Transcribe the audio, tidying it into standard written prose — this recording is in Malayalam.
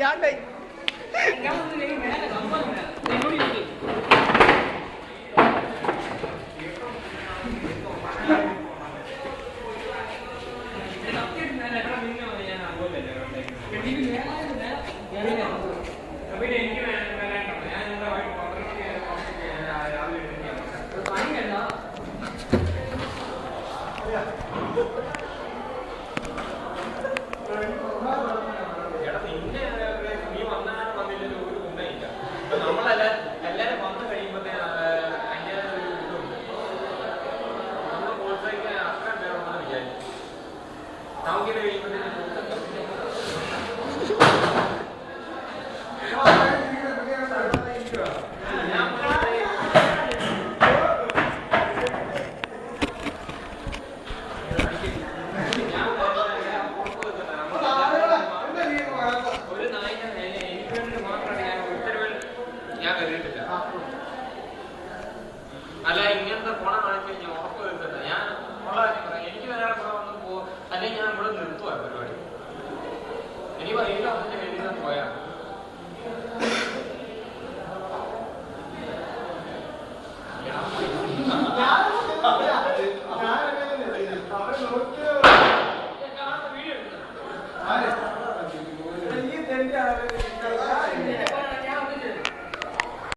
ഞാണ്ടായി അല്ല ഇങ്ങനത്തെ ഫോണ കാണിച്ചു കഴിഞ്ഞാൽ ഉറപ്പ് വരുന്നില്ല. ഞാൻ ഉള്ള കാര്യം പറയാം. എനിക്ക് വരാൻ കൂടെ വന്ന് അല്ലെങ്കിൽ ഞാൻ ഇവിടെ നിർത്തുവാ പരിപാടി. എനിക്ക്